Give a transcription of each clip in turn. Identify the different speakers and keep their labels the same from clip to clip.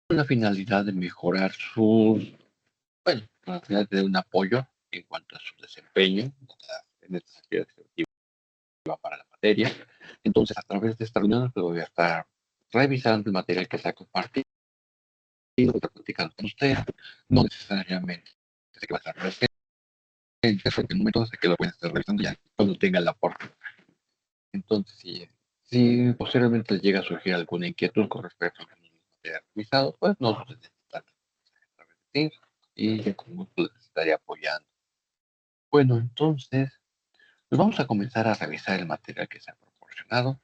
Speaker 1: la finalidad de mejorar sus, bueno, con la finalidad de un apoyo en cuanto a su desempeño en esta actividad educativa para la materia. Entonces, a través de esta reunión, pues, voy a estar revisando el material que se ha compartido, platicando con usted, no necesariamente que va a estar presente, porque en un momento de que lo pueden estar revisando ya cuando tenga el aporte. Entonces, si posteriormente llega a surgir alguna inquietud con respecto a los materiales revisados, pues no se necesita a través de Teams y ya con gusto les estaré apoyando. Bueno, entonces, pues vamos a comenzar a revisar el material que se ha proporcionado.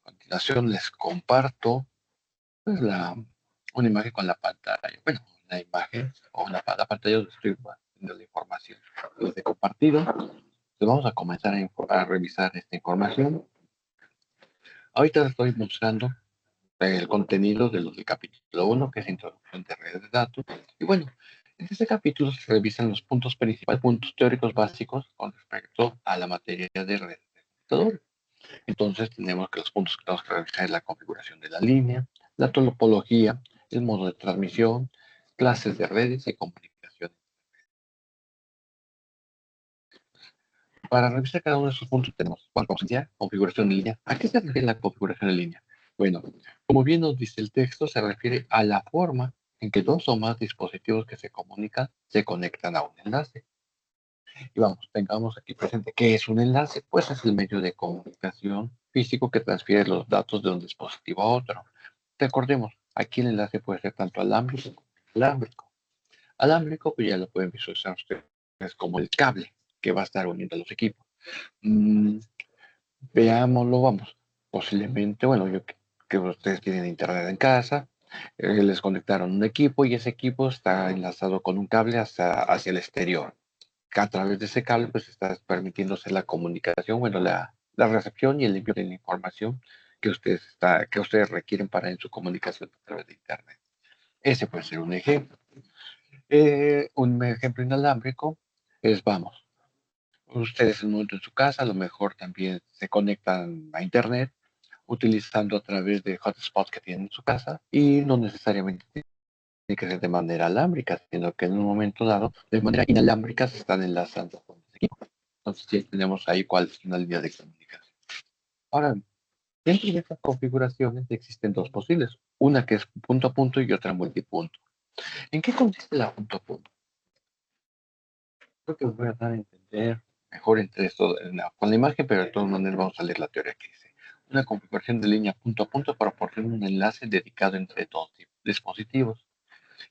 Speaker 1: A continuación les comparto pues, una imagen con la pantalla. Bueno, una imagen o la pantalla donde estoy haciendo la información. Los he compartido. Entonces vamos a comenzar a revisar esta información. Ahorita les estoy mostrando el contenido del capítulo 1, que es introducción de redes de datos. Y bueno, en este capítulo se revisan los puntos principales, puntos teóricos básicos con respecto a la materia de redes de computador. Entonces tenemos que los puntos que tenemos que revisar es la configuración de la línea, la topología, el modo de transmisión, clases de redes y comunicación. Para revisar cada uno de estos puntos tenemos, bueno, como decía, configuración en línea. ¿A qué se refiere la configuración en línea? Bueno, como bien nos dice el texto, se refiere a la forma en que dos o más dispositivos que se comunican se conectan a un enlace. Y vamos, tengamos aquí presente qué es un enlace, pues es el medio de comunicación físico que transfiere los datos de un dispositivo a otro. Recordemos, aquí el enlace puede ser tanto alámbrico como inalámbrico. Alámbrico, pues ya lo pueden visualizar ustedes como el cable que va a estar uniendo a los equipos. Mm, Veámoslo, vamos. Posiblemente, bueno, que ustedes tienen internet en casa, les conectaron un equipo y ese equipo está enlazado con un cable hacia el exterior. Que a través de ese cable, pues está permitiéndose la comunicación, bueno, la recepción y el envío de la información que ustedes requieren para en su comunicación a través de internet. Ese puede ser un ejemplo. Un ejemplo inalámbrico es, vamos, ustedes en un momento en su casa, a lo mejor también se conectan a internet utilizando a través de hotspots que tienen en su casa y no necesariamente tiene que ser de manera alámbrica, sino que en un momento dado, de manera inalámbrica se están enlazando con el equipo. Entonces sí tenemos ahí cuál es una línea de comunicación. Ahora, dentro de estas configuraciones existen dos posibles, una que es punto a punto y otra multipunto. ¿En qué consiste la punto a punto? Creo que os voy a dar a entender mejor entre esto con la imagen, pero de todas maneras vamos a leer la teoría que dice. Una configuración de línea punto a punto proporciona un enlace dedicado entre dos dispositivos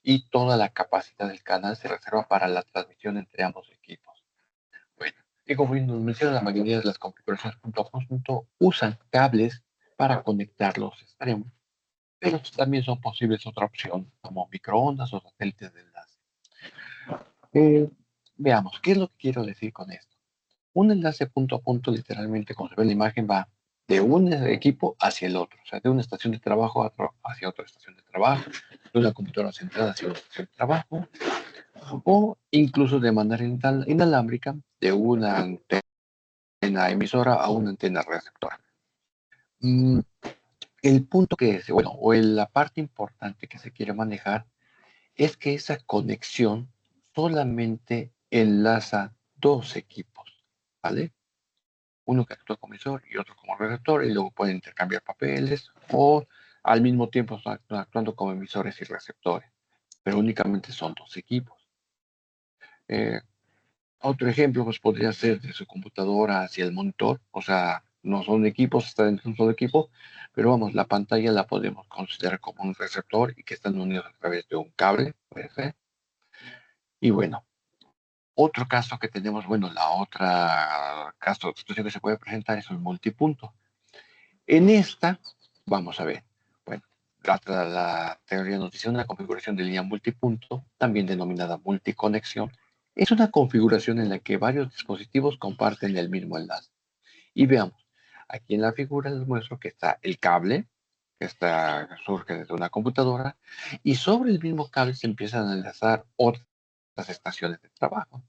Speaker 1: y toda la capacidad del canal se reserva para la transmisión entre ambos equipos. Bueno, y como nos menciona, la mayoría de las configuraciones punto a punto usan cables para conectar los extremos, pero también son posibles otra opción, como microondas o satélites de enlace. Eh, Veamos, ¿qué es lo que quiero decir con esto? Un enlace punto a punto, literalmente, como se ve en la imagen, va de un equipo hacia el otro, o sea, de una estación de trabajo hacia otra estación de trabajo, de una computadora centrada hacia otra estación de trabajo, o incluso de manera inalámbrica, de una antena emisora a una antena receptora. Mm, el punto que es, bueno, la parte importante que se quiere manejar es que esa conexión solamente enlaza dos equipos, ¿vale? Uno que actúa como emisor y otro como receptor, y luego pueden intercambiar papeles o al mismo tiempo están actuando como emisores y receptores, pero únicamente son dos equipos. Eh, Otro ejemplo pues podría ser de su computadora hacia el monitor, o sea, no son equipos, están en un solo equipo, pero vamos, la pantalla la podemos considerar como un receptor y que están unidos a través de un cable, puede ser. Y bueno, otro caso que tenemos, bueno, la otra caso de situación que se puede presentar es un multipunto. En esta, vamos a ver, bueno, la teoría nos dice una configuración de línea multipunto, también denominada multiconexión, es una configuración en la que varios dispositivos comparten el mismo enlace. Y veamos, aquí en la figura les muestro que está el cable, surge desde una computadora, y sobre el mismo cable se empiezan a enlazar otras estaciones de trabajo.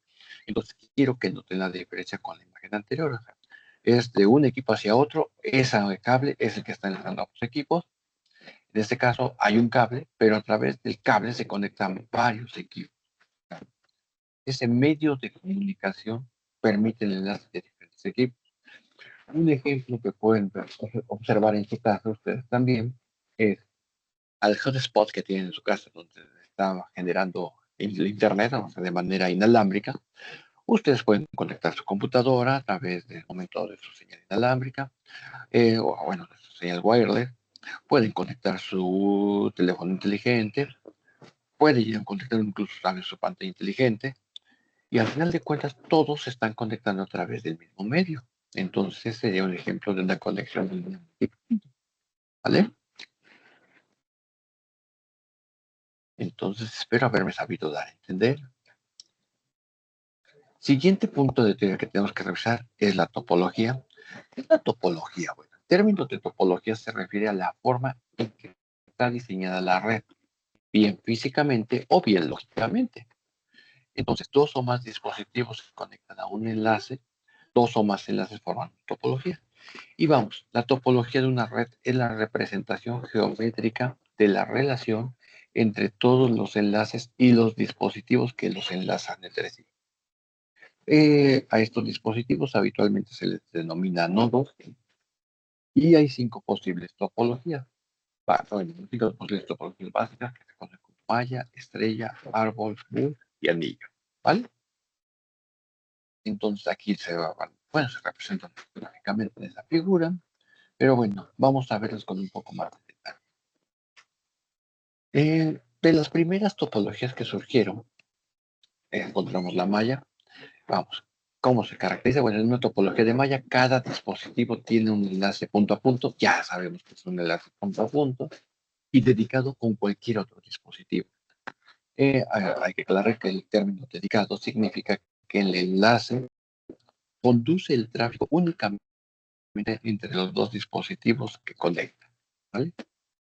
Speaker 1: Entonces, quiero que noten la diferencia con la imagen anterior. O sea, es de un equipo hacia otro, ese cable es el que está enlazando a los equipos. En este caso hay un cable, pero a través del cable se conectan varios equipos. Ese medio de comunicación permite el enlace de diferentes equipos. Un ejemplo que pueden observar en su casa ustedes también es al hotspot que tienen en su casa, donde está generando el internet, o sea, de manera inalámbrica. Ustedes pueden conectar su computadora a través del momento de su señal inalámbrica, o bueno, de su señal wireless. Pueden conectar su teléfono inteligente, pueden conectar incluso también su pantalla inteligente, y al final de cuentas todos se están conectando a través del mismo medio. Entonces sería un ejemplo de una conexión en línea, ¿vale? Entonces espero haberme sabido dar a entender. Siguiente punto de teoría que tenemos que revisar es la topología. ¿Qué es la topología? Bueno, el término de topología se refiere a la forma en que está diseñada la red, bien físicamente o bien lógicamente. Entonces, dos o más dispositivos se conectan a un enlace, dos o más enlaces forman topología. Y vamos, la topología de una red es la representación geométrica de la relación entre todos los enlaces y los dispositivos que los enlazan entre sí. A estos dispositivos habitualmente se les denomina nodos y hay cinco posibles topologías. Bueno, cinco posibles topologías básicas que se conocen como malla, estrella, árbol, bus y anillo. ¿Vale? Entonces aquí bueno, se representan gráficamente en esa figura, pero bueno, vamos a verlos con un poco más de detalle. De las primeras topologías que surgieron, encontramos la malla. Vamos, ¿cómo se caracteriza? Bueno, en una topología de malla, cada dispositivo tiene un enlace punto a punto, ya sabemos que es un enlace punto a punto, y dedicado con cualquier otro dispositivo. Hay que aclarar que el término dedicado significa que el enlace conduce el tráfico únicamente entre los dos dispositivos que conectan, ¿vale?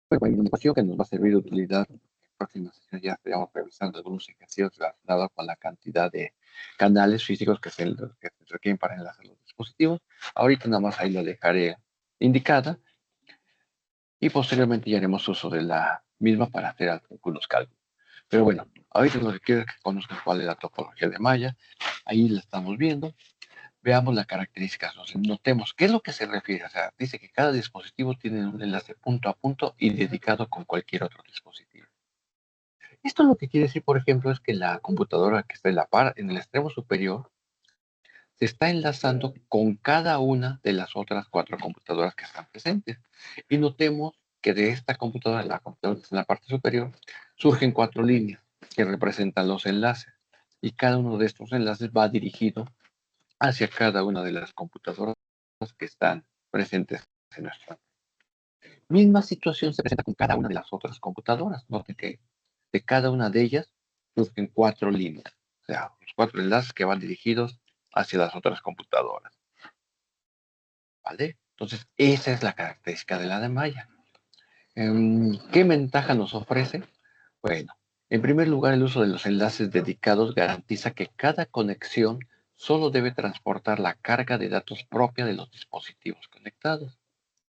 Speaker 1: Bueno, hay una ecuación que nos va a servir de utilidad. En próximas sesiones ya estaríamos revisando algunos ejercicios relacionados con la cantidad de canales físicos que se requieren para enlazar los dispositivos. Ahorita nada más ahí lo dejaré indicada y posteriormente ya haremos uso de la misma para hacer algunos cálculos. Pero bueno, ahorita lo que quiero es que conozcan cuál es la topología de malla. Ahí la estamos viendo. Veamos las características, notemos qué es lo que se refiere. O sea, dice que cada dispositivo tiene un enlace punto a punto y dedicado con cualquier otro dispositivo. Esto lo que quiere decir, por ejemplo, es que la computadora que está en la par, en el extremo superior, se está enlazando con cada una de las otras cuatro computadoras que están presentes. Y notemos que de esta computadora, la computadora que está en la parte superior, surgen cuatro líneas que representan los enlaces. Y cada uno de estos enlaces va dirigido hacia cada una de las computadoras que están presentes en nuestra. Misma situación se presenta con cada una de las otras computadoras. Noten que de cada una de ellas surgen cuatro líneas, o sea, los cuatro enlaces que van dirigidos hacia las otras computadoras. ¿Vale? Entonces, esa es la característica de la de malla. ¿Qué ventaja nos ofrece? Bueno, en primer lugar, el uso de los enlaces dedicados garantiza que cada conexión solo debe transportar la carga de datos propia de los dispositivos conectados,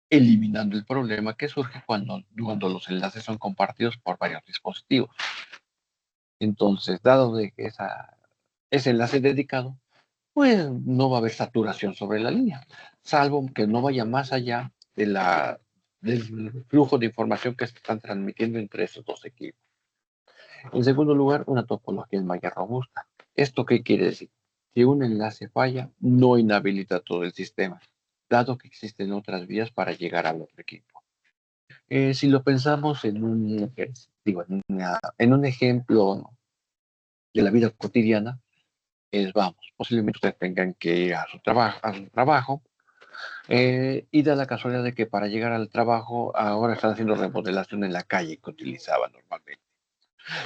Speaker 1: eliminando el problema que surge cuando los enlaces son compartidos por varios dispositivos. Entonces, dado de que ese enlace es dedicado, pues no va a haber saturación sobre la línea, salvo que no vaya más allá del flujo de información que se están transmitiendo entre esos dos equipos. En segundo lugar, una topología en malla robusta. ¿Esto qué quiere decir? Si un enlace falla, no inhabilita todo el sistema, dado que existen otras vías para llegar al otro equipo. Si lo pensamos en un ejemplo de la vida cotidiana, vamos, posiblemente ustedes tengan que ir a su trabajo, y da la casualidad de que para llegar al trabajo ahora están haciendo remodelación en la calle que utilizaban normalmente.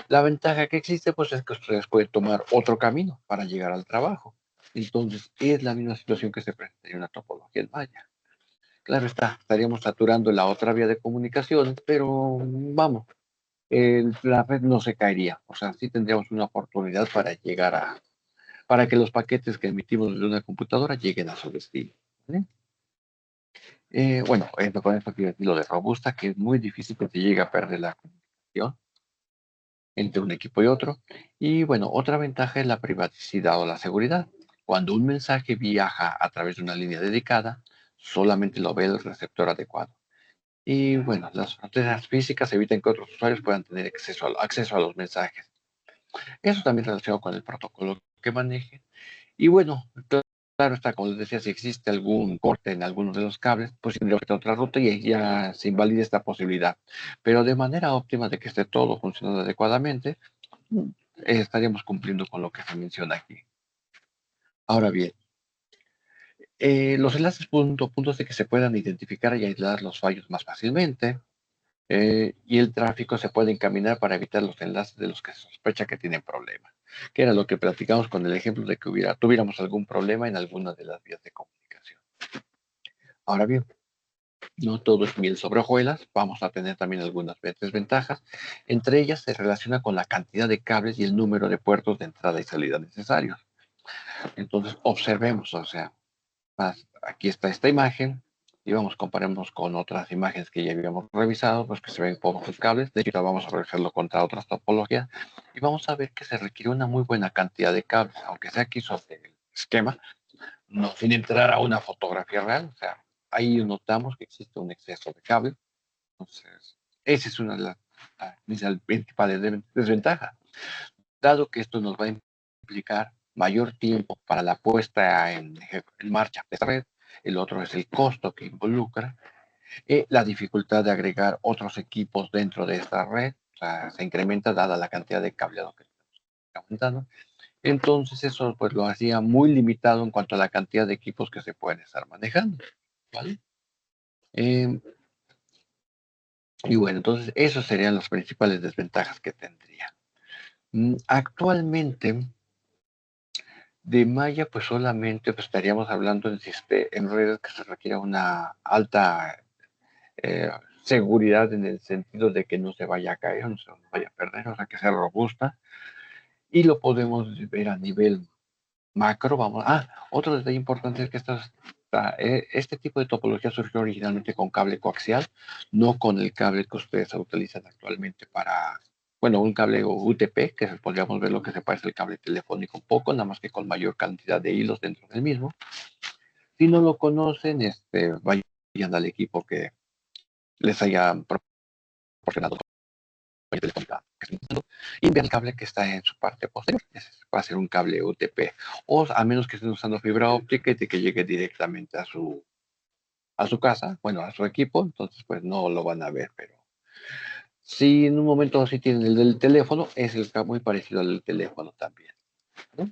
Speaker 1: La ventaja que existe pues es que ustedes pueden tomar otro camino para llegar al trabajo. Entonces es la misma situación que se presenta en una topología en malla. Claro está, estaríamos saturando la otra vía de comunicación, pero vamos, la red no se caería. O sea, sí tendríamos una oportunidad para que los paquetes que emitimos de una computadora lleguen a su destino. ¿Vale? Bueno, con esto quiero decir lo de robusta, que es muy difícil que te llegue a perder la comunicación entre un equipo y otro. Y bueno, otra ventaja es la privacidad o la seguridad. Cuando un mensaje viaja a través de una línea dedicada, solamente lo ve el receptor adecuado. Y bueno, las fronteras físicas evitan que otros usuarios puedan tener acceso a los mensajes. Eso también relacionado con el protocolo que maneje. Y bueno, claro está, como les decía, si existe algún corte en alguno de los cables, pues tendría que otra ruta y ahí ya se invalida esta posibilidad. Pero de manera óptima de que esté todo funcionando adecuadamente, mm, estaríamos cumpliendo con lo que se menciona aquí. Ahora bien, los enlaces punto a punto de que se puedan identificar y aislar los fallos más fácilmente, y el tráfico se puede encaminar para evitar los enlaces de los que se sospecha que tienen problemas, que era lo que platicamos con el ejemplo de que tuviéramos algún problema en alguna de las vías de comunicación. Ahora bien, no todo es miel sobre hojuelas, vamos a tener también algunas desventajas. Entre ellas se relaciona con la cantidad de cables y el número de puertos de entrada y salida necesarios. Entonces, observemos, o sea, aquí está esta imagen, y vamos, comparemos con otras imágenes que ya habíamos revisado, pues que se ven pocos cables. De hecho, ahora vamos a revisarlo contra otras topologías, y vamos a ver que se requiere una muy buena cantidad de cables, aunque sea aquí sobre el esquema, no sin entrar a una fotografía real. O sea, ahí notamos que existe un exceso de cables. Entonces, esa es una de las principales desventajas, dado que esto nos va a implicar mayor tiempo para la puesta en marcha de esta red. El otro es el costo que involucra, la dificultad de agregar otros equipos dentro de esta red. O sea, se incrementa dada la cantidad de cableado que estamos aumentando. Entonces eso pues lo hacía muy limitado en cuanto a la cantidad de equipos que se pueden estar manejando, ¿vale? Eh, y bueno, entonces esas serían las principales desventajas que tendría. Actualmente, de malla, pues solamente pues, estaríamos hablando en redes que se requiera una alta eh, seguridad, en el sentido de que no se vaya a caer, no se vaya a perder, o sea, que sea robusta. Y lo podemos ver a nivel macro. Vamos. Otro detalle importante es que este tipo de topología surgió originalmente con cable coaxial, no con el cable que ustedes utilizan actualmente para, bueno, un cable UTP, que podríamos ver lo que se parece al cable telefónico un poco, nada más que con mayor cantidad de hilos dentro del mismo. Si no lo conocen, vayan al equipo que les haya proporcionado telefónica y vean el cable que está en su parte posterior. Ese va a ser un cable UTP, o a menos que estén usando fibra óptica y de que llegue directamente a su casa, bueno, a su equipo, entonces pues no lo van a ver. Pero si en un momento sí tienen el del teléfono, es el cable muy parecido al del teléfono también, ¿no?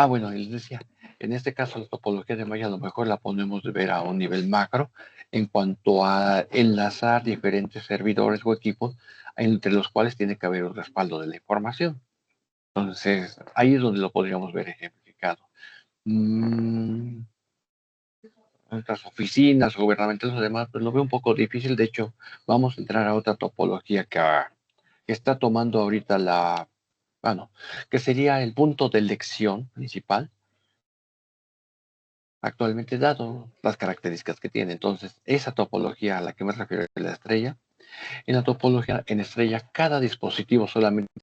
Speaker 1: Bueno, les decía, en este caso la topología de malla a lo mejor la podemos ver a un nivel macro en cuanto a enlazar diferentes servidores o equipos entre los cuales tiene que haber un respaldo de la información. Entonces, ahí es donde lo podríamos ver ejemplificado. Mm, Nuestras oficinas gubernamentales o demás, pues lo veo un poco difícil. De hecho, vamos a entrar a otra topología que está tomando ahorita bueno, que sería el punto de elección principal actualmente, dado las características que tiene. Entonces, esa topología a la que me refiero es la estrella. En la topología en estrella, cada dispositivo solamente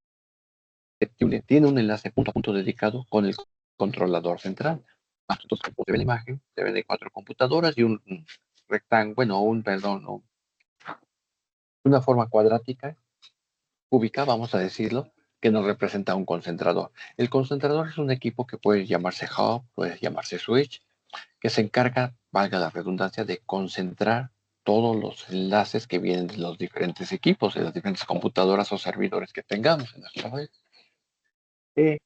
Speaker 1: tiene un enlace punto a punto dedicado con el controlador central. Entonces, como se ve la imagen, se ven de 4 computadoras y un rectángulo, bueno, perdón, una forma cuadrática, cúbica, vamos a decirlo, que nos representa un concentrador. El concentrador es un equipo que puede llamarse hub, puede llamarse switch, que se encarga, valga la redundancia, de concentrar todos los enlaces que vienen de los diferentes equipos, de las diferentes computadoras o servidores que tengamos en nuestra red. Eh,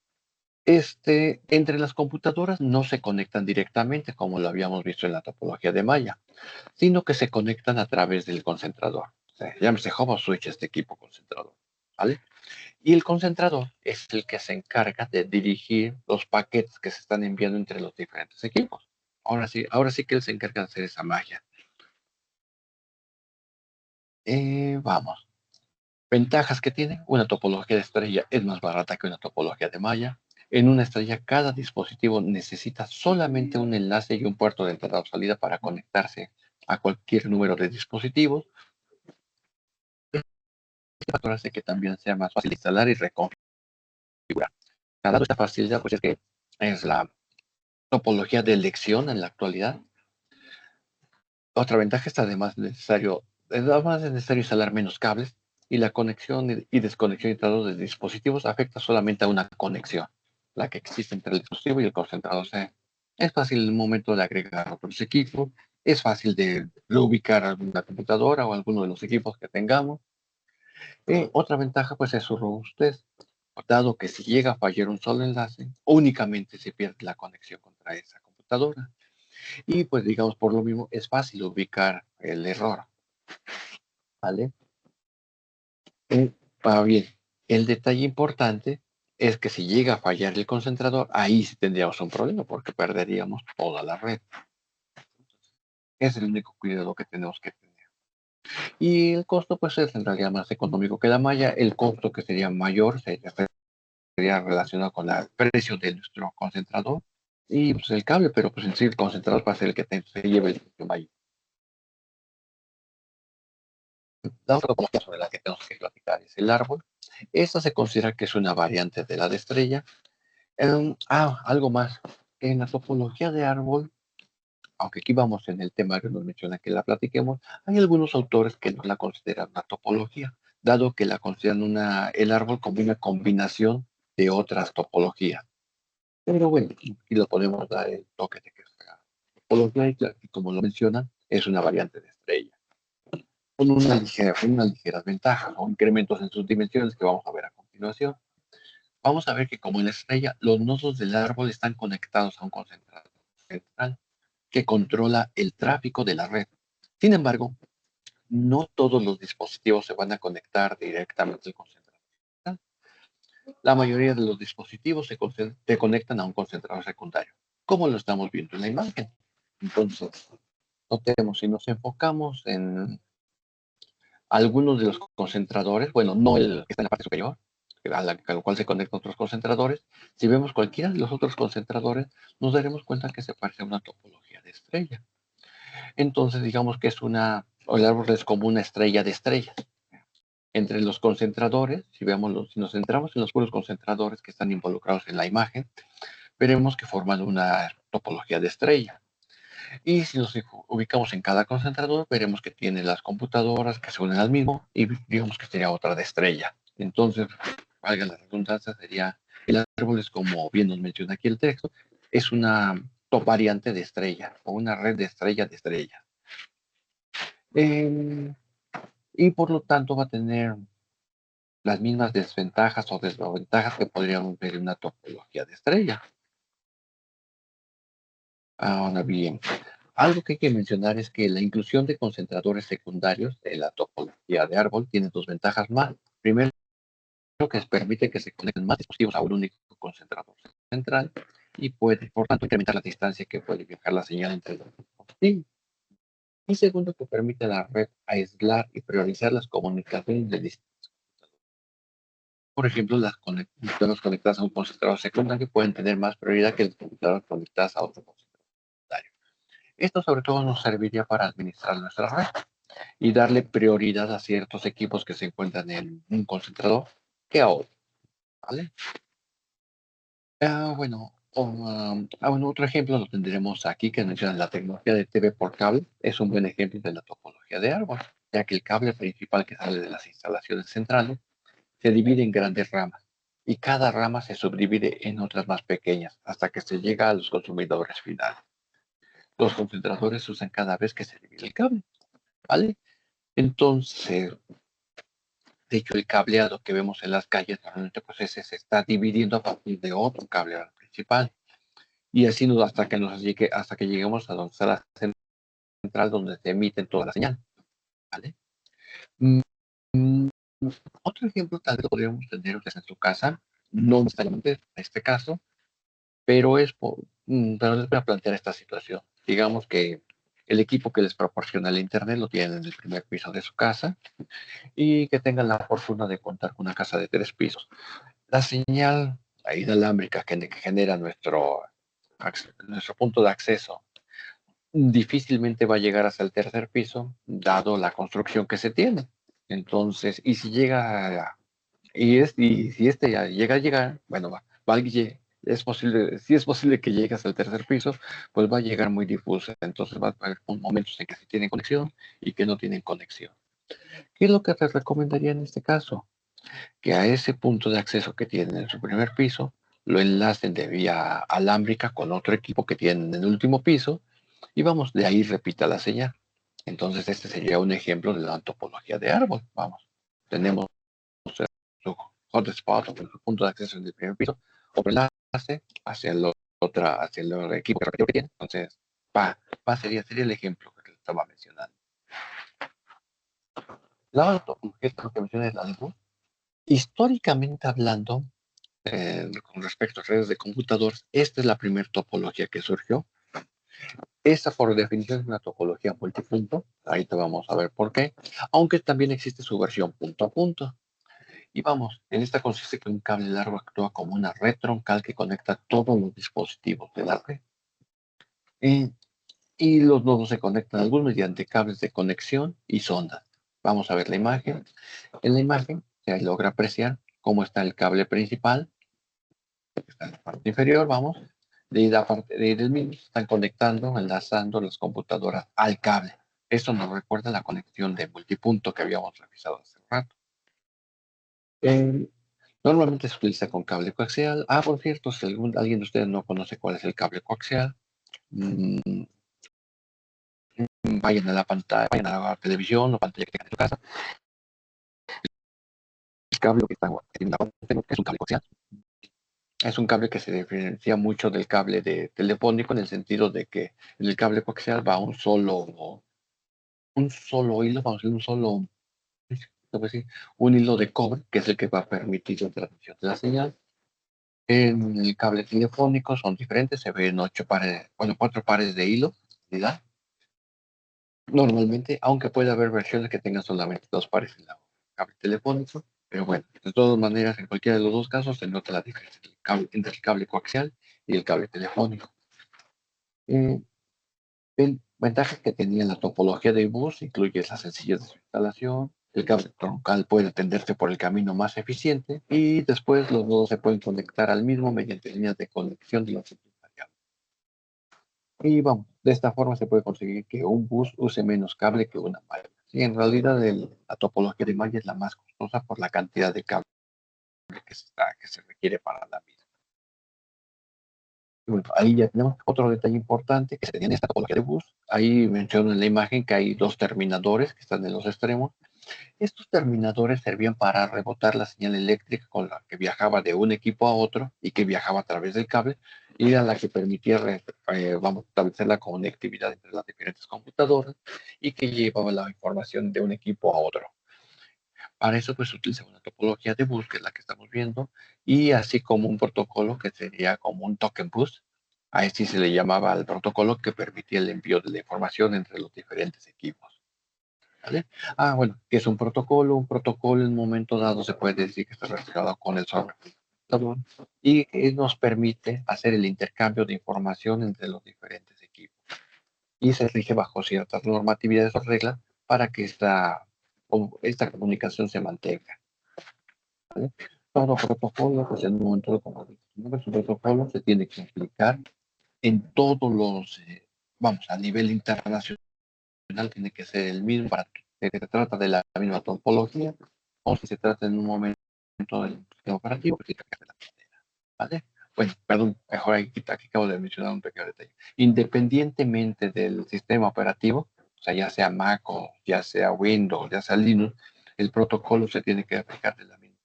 Speaker 1: Entre las computadoras no se conectan directamente, como lo habíamos visto en la topología de malla, sino que se conectan a través del concentrador. O sea, llámese hub o switch este equipo concentrador, ¿vale? Y el concentrador es el que se encarga de dirigir los paquetes que se están enviando entre los diferentes equipos. Ahora sí que él se encarga de hacer esa magia. Vamos. Ventajas que tiene: una topología de estrella es más barata que una topología de malla. En una estrella, cada dispositivo necesita solamente un enlace y un puerto de entrada o salida para conectarse a cualquier número de dispositivos. Este factor hace que también sea más fácil de instalar y reconfigurar. Dado esta facilidad, pues es que es la topología de elección en la actualidad. Otra ventaja es además es necesario instalar menos cables y la conexión y desconexión y traslado de dispositivos afecta solamente a una conexión, la que existe entre el dispositivo y el concentrador. O sea, es fácil el momento de agregar otros equipos, es fácil de reubicar alguna computadora o alguno de los equipos que tengamos. Otra ventaja pues es su robustez, dado que si llega a fallar un solo enlace, únicamente se pierde la conexión contra esa computadora. Y pues digamos, por lo mismo, es fácil ubicar el error, ¿vale? Bien, el detalle importante es que si llega a fallar el concentrador, ahí sí tendríamos un problema porque perderíamos toda la red. Es el único cuidado que tenemos que tener. Y el costo, pues es en realidad más económico que la malla. El costo que sería mayor sería relacionado con el precio de nuestro concentrador y pues el cable, pero pues en sí el concentrador va a ser el que se lleve el precio mayor. La otra topología sobre la que tenemos que platicar es el árbol. Esta se considera que es una variante de la de estrella. Algo más. En la topología de árbol, aunque aquí vamos en el tema que nos menciona que la platiquemos, hay algunos autores que no la consideran una topología, dado que la consideran el árbol como una combinación de otras topologías. Pero bueno, aquí lo podemos dar el toque de que es una topología y como lo mencionan, es una variante de estrella, con unas ligeras ventajas o incrementos en sus dimensiones que vamos a ver a continuación. Vamos a ver que como en la estrella, los nodos del árbol están conectados a un concentrador central que controla el tráfico de la red. Sin embargo, no todos los dispositivos se van a conectar directamente al concentrador central. La mayoría de los dispositivos se conectan a un concentrador secundario, como lo estamos viendo en la imagen. Entonces, notemos, si nos enfocamos en algunos de los concentradores, bueno, no el que está en la parte superior, a lo cual se conectan otros concentradores, si vemos cualquiera de los otros concentradores, nos daremos cuenta que se parece a una topología de estrella. Entonces, digamos que o el árbol es como una estrella de estrellas. Entre los concentradores, si nos centramos en los puros concentradores que están involucrados en la imagen, veremos que forman una topología de estrella. Y si nos ubicamos en cada concentrador, veremos que tiene las computadoras que se unen al mismo y digamos que sería otra de estrella. Entonces, valga la redundancia, sería el árbol es como bien nos menciona aquí el texto, es una top variante de estrella o una red de estrella de estrella. Y por lo tanto va a tener las mismas desventajas o desventajas que podríamos ver en una topología de estrella. Ahora bien, algo que hay que mencionar es que la inclusión de concentradores secundarios en la topología de árbol tiene dos ventajas más. Primero, que permite que se conecten más dispositivos a un único concentrador central y puede, por tanto, incrementar la distancia que puede viajar la señal entre los dispositivos. Y segundo, que permite a la red aislar y priorizar las comunicaciones de distintos. Por ejemplo, las computadoras conectadas a un concentrador secundario pueden tener más prioridad que las computadoras conectadas a otro concentrador secundario. Esto sobre todo nos serviría para administrar nuestra red y darle prioridad a ciertos equipos que se encuentran en un concentrador que a otros, ¿vale? Bueno, otro ejemplo lo tendremos aquí que menciona la tecnología de TV por cable. Es un buen ejemplo de la topología de árbol, ya que el cable principal que sale de las instalaciones centrales se divide en grandes ramas y cada rama se subdivide en otras más pequeñas hasta que se llega a los consumidores finales. Los concentradores se usan cada vez que se divide el cable, ¿vale? Entonces, de hecho, el cableado que vemos en las calles normalmente pues ese se está dividiendo a partir de otro cableado principal. Y así hasta que lleguemos a donde está la central donde se emiten toda la señal, ¿vale? Mm, mm, Otro ejemplo tal vez podríamos tener ustedes en su casa, no necesariamente en este caso, pero les voy a plantear esta situación. Digamos que el equipo que les proporciona el internet lo tienen en el primer piso de su casa y que tengan la fortuna de contar con una casa de 3 pisos. La señal la inalámbrica que genera nuestro punto de acceso, difícilmente va a llegar hasta el tercer piso, dado la construcción que se tiene. Entonces, y si llega y si este ya llega a llegar, bueno, es posible, si es posible que llegue hasta el tercer piso, pues va a llegar muy difusa. Entonces va a haber momentos en que sí tienen conexión y que no tienen conexión. ¿Qué es lo que te recomendaría en este caso? Que a ese punto de acceso que tienen en su primer piso, lo enlacen de vía alámbrica con otro equipo que tienen en el último piso y vamos, de ahí repita la señal. Entonces este sería un ejemplo de la topología de árbol. Vamos, tenemos su hotspot o su punto de acceso en el primer piso, otro enlace hacia el otro equipo que tiene. Entonces, sería el ejemplo que estaba mencionando. La otra topología que mencioné es la de Bus. Históricamente hablando, con respecto a redes de computadores, esta es la primera topología que surgió. Esta, por definición, es una topología multipunto. Ahí te vamos a ver por qué. Aunque también existe su versión punto a punto. Y vamos, en esta consiste que un cable largo actúa como una red troncal que conecta todos los dispositivos de la red. Y, y los nodos se conectan algunos mediante cables de conexión y sondas. Vamos a ver la imagen. En la imagen se logra apreciar cómo está el cable principal, que está en la parte inferior, vamos. De la parte del mismo están conectando, enlazando las computadoras al cable. Esto nos recuerda la conexión de multipunto que habíamos revisado hace un rato. Eh, Normalmente se utiliza con cable coaxial. Por cierto, si alguien de ustedes no conoce cuál es el cable coaxial, mmm, vayan a la pantalla, vayan a la televisión o pantalla que tengan en su casa. El cable que está en la pantalla es un cable coaxial. Es un cable que se diferencia mucho del cable telefónico en el sentido de que en el cable coaxial va un solo hilo, vamos a decir, un hilo de cobre, que es el que va a permitir la transmisión de la señal. En el cable telefónico son diferentes, se ven 8 pares, bueno, 4 pares de hilo, ¿verdad? Normalmente, aunque puede haber versiones que tengan solamente 2 pares en el cable telefónico, pero bueno, de todas maneras, en cualquiera de los dos casos se nota la diferencia entre el cable coaxial y el cable telefónico. Eh, Ventajas que tenía la topología de bus incluye la sencillez de su instalación, el cable troncal puede tenderse por el camino más eficiente y después los nodos se pueden conectar al mismo mediante líneas de conexión de los variables. Y vamos, de esta forma se puede conseguir que un bus use menos cable que una malla. Sí, en realidad la topología de malla es la más costosa por la cantidad de cable que se requiere para la misma. Y bueno, ahí ya tenemos otro detalle importante que se tenía en esta topología de bus. Ahí menciono en la imagen que hay dos terminadores que están en los extremos. Estos terminadores servían para rebotar la señal eléctrica con la que viajaba de un equipo a otro y que viajaba a través del cable y era la que permitía, vamos, establecer la conectividad entre las diferentes computadoras y que llevaba la información de un equipo a otro. Para eso pues se utiliza una topología de bus, que es la que estamos viendo, y así como un protocolo que sería como un token bus. A este se le llamaba al protocolo que permitía el envío de la información entre los diferentes equipos. ¿Vale? Bueno, ¿qué es un protocolo? Un protocolo en un momento dado se puede decir que está relacionado con el software y que nos permite hacer el intercambio de información entre los diferentes equipos. Y se rige bajo ciertas normatividades o reglas para que esta comunicación se mantenga. ¿Vale? Todo protocolo, pues en un momento como su protocolo se tiene que aplicar en todos vamos, a nivel internacional tiene que ser el mismo para que se trata de la misma topología o si se trata en un momento del sistema operativo, pues tiene que ser la primera, ¿vale? Bueno, perdón, mejor aquí acabo de mencionar un pequeño detalle. Independientemente del sistema operativo, o sea, ya sea Mac o ya sea Windows, ya sea Linux, el protocolo se tiene que aplicar de la misma,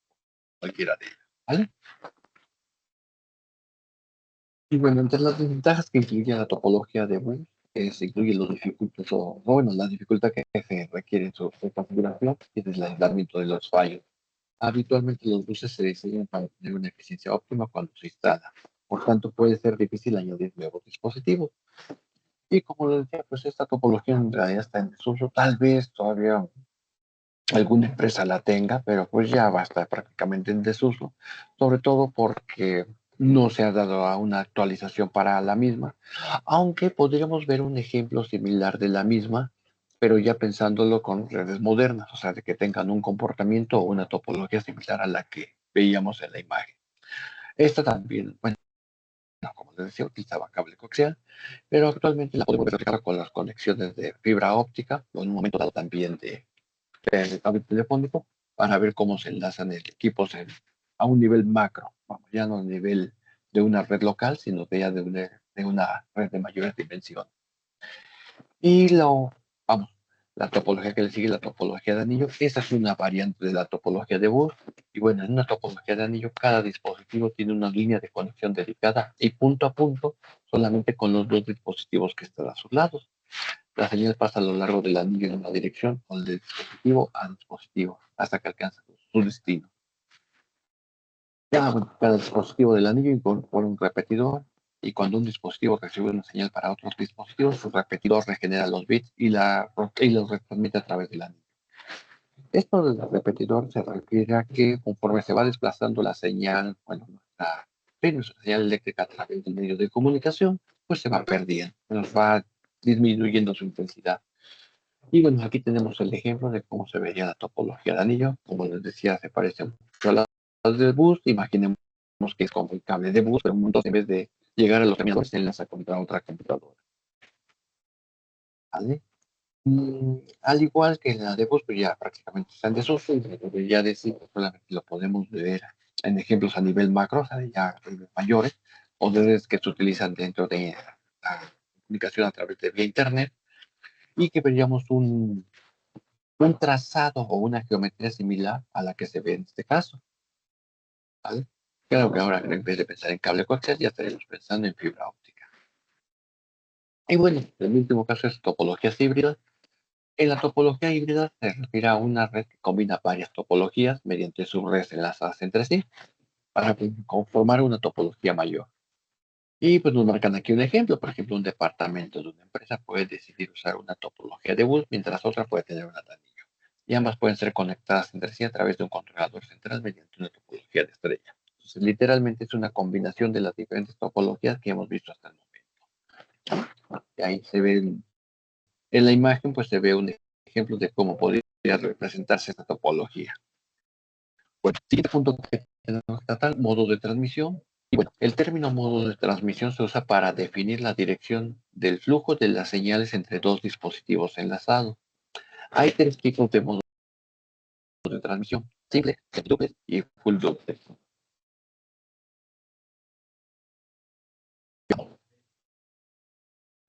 Speaker 1: cualquiera de ellas, ¿vale? Y bueno, entre las desventajas que incluye la topología de web, se incluye los dificultades, bueno, la dificultad que se requiere en su configuración y el aislamiento de los fallos. Habitualmente los buses se diseñan para tener una eficiencia óptima cuando se instala. Por tanto, puede ser difícil añadir nuevos dispositivos. Y como lo decía, pues esta topología en realidad está en desuso. Tal vez todavía alguna empresa la tenga, pero pues ya va a estar prácticamente en desuso, sobre todo porque no se ha dado a una actualización para la misma, aunque podríamos ver un ejemplo similar de la misma, pero ya pensándolo con redes modernas, o sea, de que tengan un comportamiento o una topología similar a la que veíamos en la imagen. Esta también, bueno, como les decía, utilizaba cable coaxial, pero actualmente la podemos verificar con las conexiones de fibra óptica, o en un momento dado también de cable telefónico, para ver cómo se enlazan equipos a un nivel macro, vamos, ya no a nivel de una red local, sino que ya de una red de mayores dimensiones. Y vamos, la topología que le sigue, la topología de anillo, esa es una variante de la topología de bus. Y bueno, en una topología de anillo, cada dispositivo tiene una línea de conexión dedicada y punto a punto, solamente con los dos dispositivos que están a sus lados. La señal pasa a lo largo del anillo en una dirección, o de dispositivo a dispositivo, hasta que alcanza su destino. Cada dispositivo del anillo incorpora un repetidor, y cuando un dispositivo recibe una señal para otros dispositivos, su repetidor regenera los bits y los retransmite a través del anillo. Esto del repetidor se refiere a que conforme se va desplazando la señal, bueno, nuestra señal eléctrica a través del medio de comunicación, pues se va perdiendo, nos va disminuyendo su intensidad. Y bueno, aquí tenemos el ejemplo de cómo se vería la topología de anillo. Como les decía, se parece mucho a las del bus. Imaginemos que es como el cable de bus, pero entonces en vez de llegar a los terminadores, se enlaza contra otra computadora. ¿Vale? Al igual que la de bus, pues ya prácticamente está en desuso, y ya decir, solamente lo podemos ver en ejemplos a nivel macro, o sea, ya mayores, o desde que se utilizan dentro de la comunicación a través de vía internet, y que veríamos un trazado o una geometría similar a la que se ve en este caso, ¿vale? Claro que ahora en vez de pensar en cable coaxial ya estaríamos pensando en fibra óptica. Y bueno, el último caso es topologías híbridas. En la topología híbrida se refiere a una red que combina varias topologías mediante subredes enlazadas entre sí para conformar una topología mayor. Y pues nos marcan aquí un ejemplo. Por ejemplo, un departamento de una empresa puede decidir usar una topología de bus, mientras otra puede tener una de anillo. Y ambas pueden ser conectadas entre sí a través de un controlador central mediante una topología de estrella. Entonces, literalmente es una combinación de las diferentes topologías que hemos visto hasta el momento. Y ahí se ve, en la imagen, pues se ve un ejemplo de cómo podría representarse esta topología. Bueno, siguiente punto que tenemos que tratar, modo de transmisión. Y bueno, el término modo de transmisión se usa para definir la dirección del flujo de las señales entre dos dispositivos enlazados. Hay tres tipos de modos de transmisión: simple, semiduple y full duplex.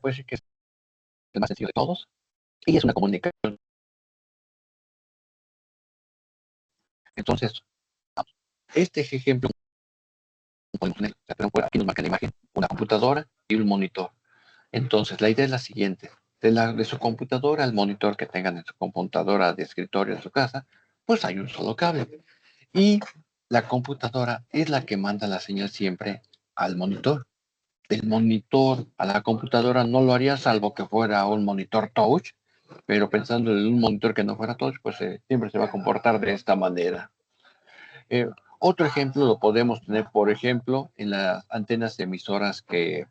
Speaker 1: Puede ser que es el más sencillo de todos y es una comunicación. Entonces, este ejemplo, podemos poner, aquí nos marca la imagen, una computadora y un monitor. Entonces, la idea es la siguiente. De su computadora al monitor que tengan en su computadora de escritorio en su casa, pues hay un solo cable. Y la computadora es la que manda la señal siempre al monitor. Del monitor a la computadora no lo haría salvo que fuera un monitor touch, pero pensando en un monitor que no fuera touch, pues siempre se va a comportar de esta manera. Eh, Otro ejemplo lo podemos tener, por ejemplo, en las antenas emisoras que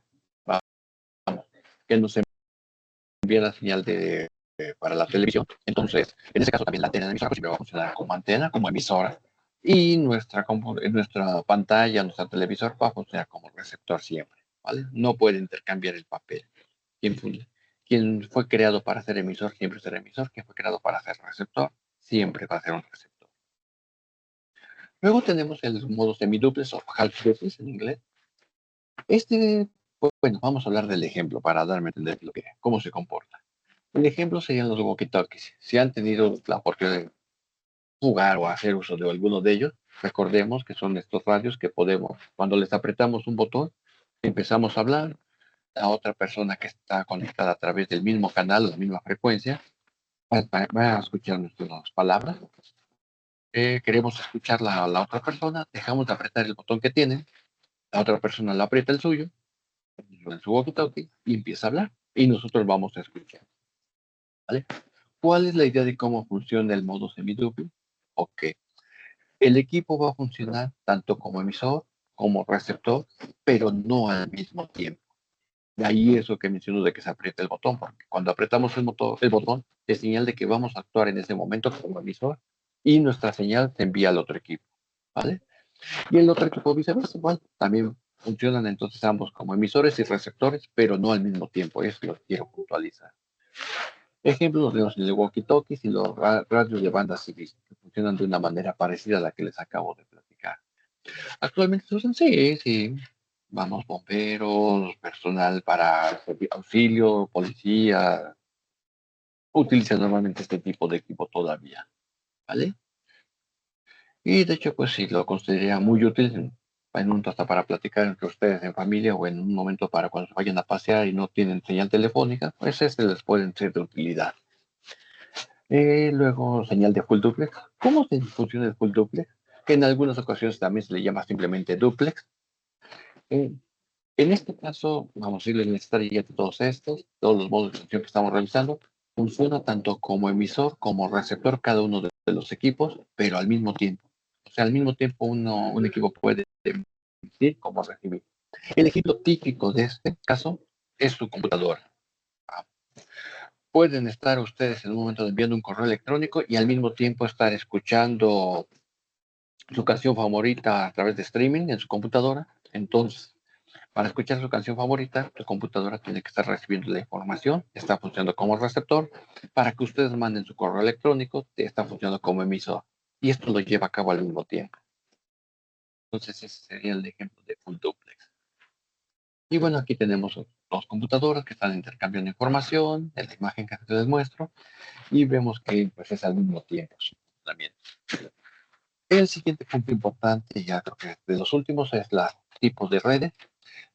Speaker 1: nos envía la señal para la televisión. Entonces, en ese caso también la antena de emisora pues, siempre va a funcionar como antena, como emisora. Y nuestra pantalla, nuestro televisor va a funcionar como receptor siempre, ¿vale? No puede intercambiar el papel. Quien, quien fue creado para ser emisor siempre será emisor. Quien fue creado para ser receptor siempre va a ser un receptor. Luego tenemos el modo semiduplex o half duplex en inglés. Pues, bueno, vamos a hablar del ejemplo para darme a entender cómo se comporta. El ejemplo serían los walkie-talkies. Si han tenido la oportunidad de jugar o hacer uso de alguno de ellos, recordemos que son estos radios que podemos, cuando les apretamos un botón, empezamos a hablar, la otra persona que está conectada a través del mismo canal o la misma frecuencia va a escuchar nuestras palabras. Queremos escuchar a la otra persona, dejamos de apretar el botón que tiene, la otra persona lo aprieta el suyo, en su walkie-talkie, y empieza a hablar, y nosotros vamos a escuchar. ¿Vale? ¿Cuál es la idea de cómo funciona el modo semidúplex? Ok, el equipo va a funcionar tanto como emisor como receptor, pero no al mismo tiempo. De ahí eso que menciono de que se aprieta el botón, porque cuando apretamos el botón, es señal de que vamos a actuar en ese momento como emisor y nuestra señal se envía al otro equipo, ¿vale? Y el otro equipo viceversa, igual, también funcionan entonces ambos como emisores y receptores, pero no al mismo tiempo, eso lo quiero puntualizar. Ejemplos los vemos en el walkie-talkies y los radios de banda civil, que funcionan de una manera parecida a la que les acabo de platicar. Actualmente se usan, sí, sí. Vamos, bomberos, personal para auxilio, policía, utilizan normalmente este tipo de equipo todavía, ¿vale? Y de hecho, pues sí, lo consideraría muy útil en un hasta para platicar entre ustedes en familia o en un momento para cuando se vayan a pasear y no tienen señal telefónica, pues este les pueden ser de utilidad. Luego, señal de full duplex. ¿Cómo se funciona el full duplex? Que en algunas ocasiones también se le llama simplemente duplex. Eh, En este caso, vamos a irle en esta ya de todos estos, todos los modos de función que estamos realizando, funciona tanto como emisor como receptor cada uno de los equipos, pero al mismo tiempo. O sea, al mismo tiempo un equipo puede emitir como recibir. El ejemplo típico de este caso es su computadora. Pueden estar ustedes en un momento enviando un correo electrónico y al mismo tiempo estar escuchando su canción favorita a través de streaming en su computadora. Entonces, para escuchar su canción favorita, tu computadora tiene que estar recibiendo la información, está funcionando como receptor. Para que ustedes manden su correo electrónico, está funcionando como emisor. Y esto lo lleva a cabo al mismo tiempo. Entonces, ese sería el ejemplo de full duplex. Y bueno, aquí tenemos dos computadoras que están intercambiando información, en la imagen que les muestro, y vemos que pues, es al mismo tiempo su funcionamiento. El siguiente punto importante, ya creo que de los últimos, es los tipos de redes.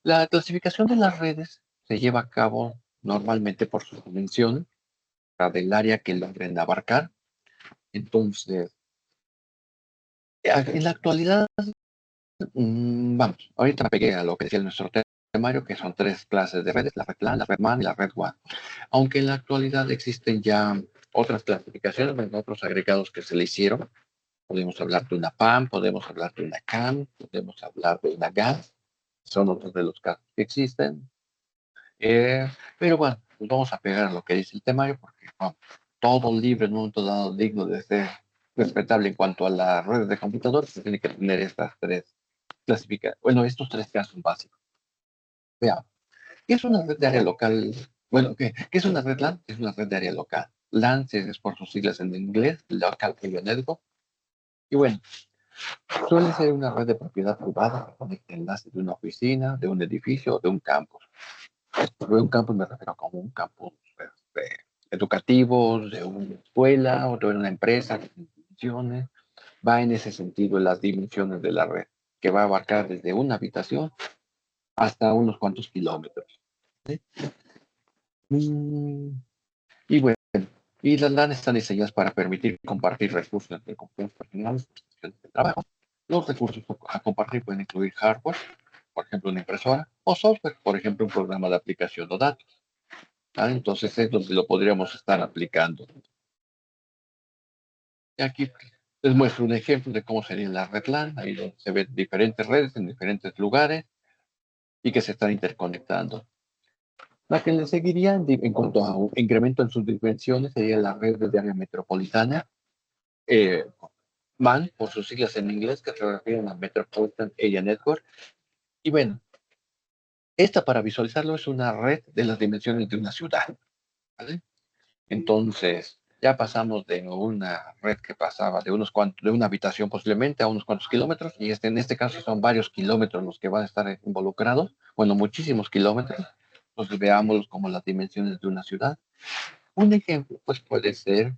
Speaker 1: La clasificación de las redes se lleva a cabo normalmente por su dimensión, del área que logren abarcar. Entonces, en la actualidad, vamos, ahorita me pegué a lo que decía nuestro temario, que son tres clases de redes, la red LAN, la red MAN y la red WAN. Aunque en la actualidad existen ya otras clasificaciones, bueno, otros agregados que se le hicieron. Podemos hablar de una PAN, podemos hablar de una CAN, podemos hablar de una GAN, son otros de los casos que existen. Pero bueno, pues vamos a pegar a lo que dice el temario, porque bueno, todo libre en un momento dado digno de ser respetable en cuanto a las redes de computadores, se tiene que tener estas tres clasificaciones, bueno, estos tres casos básicos. Veamos, ¿qué es una red de área local? Bueno, ¿qué es una red LAN? Es una red de área local. LAN es por sus siglas en inglés, Local Area Network. Y bueno, suele ser una red de propiedad privada que conecta enlaces de una oficina, de un edificio o de un campus. De un campus me refiero como un campus educativo, de una escuela o de una empresa que funcione. Va en ese sentido en las dimensiones de la red, que va a abarcar desde una habitación hasta unos cuantos kilómetros. ¿Sí? Mm, y bueno, y las LAN están diseñadas para permitir compartir recursos entre compañías personales de trabajo. Los recursos a compartir pueden incluir hardware, por ejemplo una impresora, o software, por ejemplo un programa de aplicación o datos. Entonces es donde lo podríamos estar aplicando. Y aquí les muestro un ejemplo de cómo sería la red LAN, ahí donde se ven diferentes redes en diferentes lugares y que se están interconectando. La que le seguiría en cuanto a un incremento en sus dimensiones sería la red de área metropolitana, eh, MAN, por sus siglas en inglés, que se refieren a Metropolitan Area Network. Y bueno, esta para visualizarlo es una red de las dimensiones de una ciudad, ¿vale? Entonces, ya pasamos de una red que pasaba de unos cuantos, de una habitación posiblemente a unos cuantos kilómetros, y en este caso son varios kilómetros los que van a estar involucrados, bueno, muchísimos kilómetros. Entonces, veámoslos como las dimensiones de una ciudad. Un ejemplo, pues puede ser,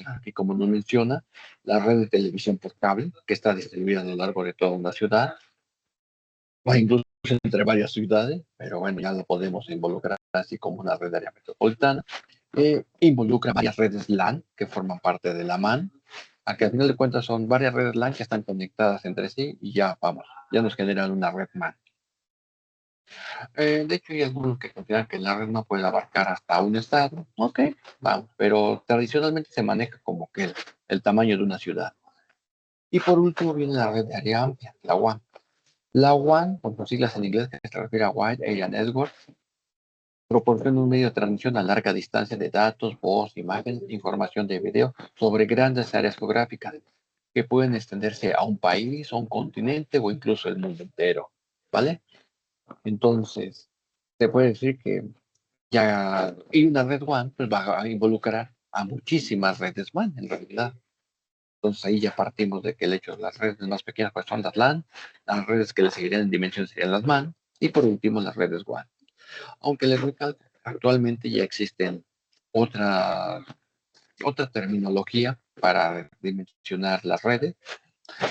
Speaker 1: aquí como nos menciona, la red de televisión por cable, que está distribuida a lo largo de toda una ciudad, o incluso entre varias ciudades, pero bueno, ya lo podemos involucrar así como una red de área metropolitana. Involucra varias redes LAN que forman parte de la MAN, a que al final de cuentas son varias redes LAN que están conectadas entre sí y ya vamos, ya nos generan una red MAN. De hecho, hay algunos que consideran que la red no puede abarcar hasta un estado. Ok, vamos, pero tradicionalmente se maneja como que el tamaño de una ciudad. Y por último viene la red de área amplia, la WAN. La WAN, por sus siglas en inglés, que se refiere a Wide Area Network, proporciona un medio de transmisión a larga distancia de datos, voz, imagen, información de video sobre grandes áreas geográficas que pueden extenderse a un país, a un continente o incluso el mundo entero, ¿vale? Entonces, se puede decir que ya, y una red WAN pues va a involucrar a muchísimas redes WAN en realidad. Entonces ahí ya partimos de que el hecho de las redes más pequeñas pues son las LAN, las redes que le seguirían en dimensión serían las MAN, y por último las redes WAN. Aunque les recalco, actualmente ya existen otra, otra terminología para dimensionar las redes.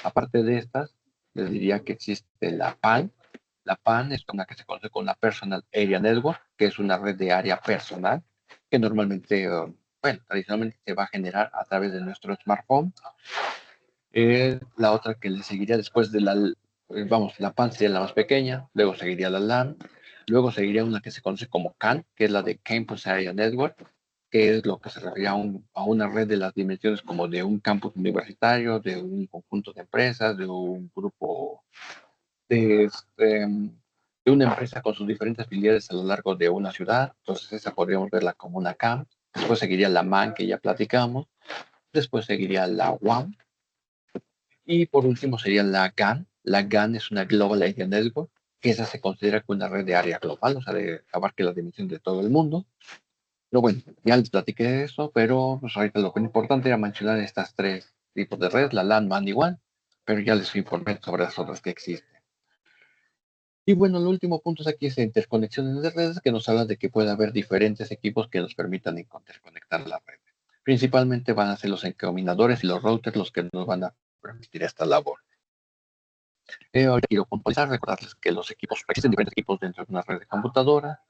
Speaker 1: Aparte de estas, les diría que existe la PAN. La PAN es una que se conoce como la Personal Area Network, que es una red de área personal, que normalmente, bueno, tradicionalmente se va a generar a través de nuestro smartphone. La otra que le seguiría después de vamos, la PAN sería la más pequeña, luego seguiría la LAN, luego seguiría una que se conoce como CAN, que es la de Campus Area Network, que es lo que se refiere a una red de las dimensiones como de un campus universitario, de un conjunto de empresas, de un grupo de una empresa con sus diferentes filiales a lo largo de una ciudad. Entonces esa podríamos verla como una CAM. Después seguiría la MAN que ya platicamos. Después seguiría la WAN. Y por último sería la GAN. La GAN es una Global Area Network, que esa se considera como una red de área global, o sea, de abarque las dimensiones de todo el mundo. Pero bueno, ya les platiqué de eso, pero pues, ahorita lo que es importante era mencionar estas tres tipos de redes, la LAN, MAN igual, pero ya les informé sobre las otras que existen. Y bueno, el último punto es aquí esa interconexión de redes que nos habla de que puede haber diferentes equipos que nos permitan interconectar la red. Principalmente van a ser los encaminadores y los routers los que nos van a permitir esta labor. Ahorita quiero puntualizar, recordarles que los equipos, existen diferentes equipos dentro de una red de computadora.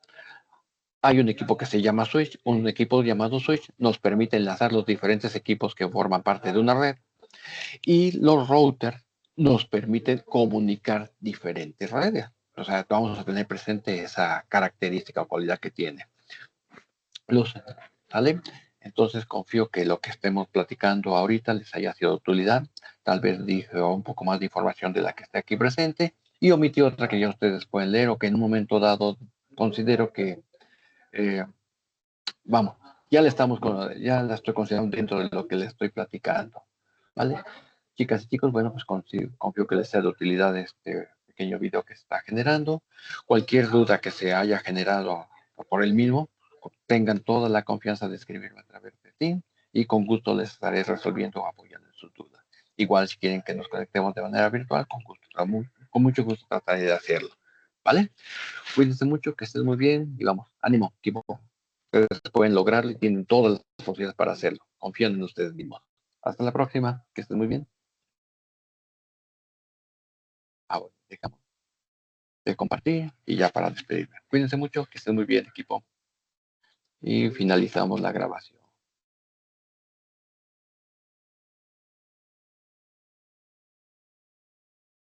Speaker 1: Hay un equipo que se llama switch, un equipo llamado switch nos permite enlazar los diferentes equipos que forman parte de una red y los routers nos permiten comunicar diferentes redes. O sea, vamos a tener presente esa característica o cualidad que tiene. Luz, ¿sale? Entonces confío que lo que estemos platicando ahorita les haya sido de utilidad. Tal vez dije un poco más de información de la que está aquí presente y omití otra que ya ustedes pueden leer o que en un momento dado considero que, eh, vamos, ya la estoy considerando dentro de lo que les estoy platicando. ¿Vale? Chicas y chicos, bueno, pues confío que les sea de utilidad este pequeño video que se está generando. Cualquier duda que se haya generado por el mismo, tengan toda la confianza de escribirme a través de Team y con gusto les estaré resolviendo o apoyando en sus dudas. Igual si quieren que nos conectemos de manera virtual, con mucho gusto trataré de hacerlo. ¿Vale? Cuídense mucho, que estén muy bien y vamos, ánimo, equipo. Ustedes pueden lograrlo y tienen todas las posibilidades para hacerlo. Confíen en ustedes mismos. Hasta la próxima, que estén muy bien. Ahora dejamos de compartir y ya para despedirme. Cuídense mucho, que estén muy bien, equipo. Y finalizamos la grabación.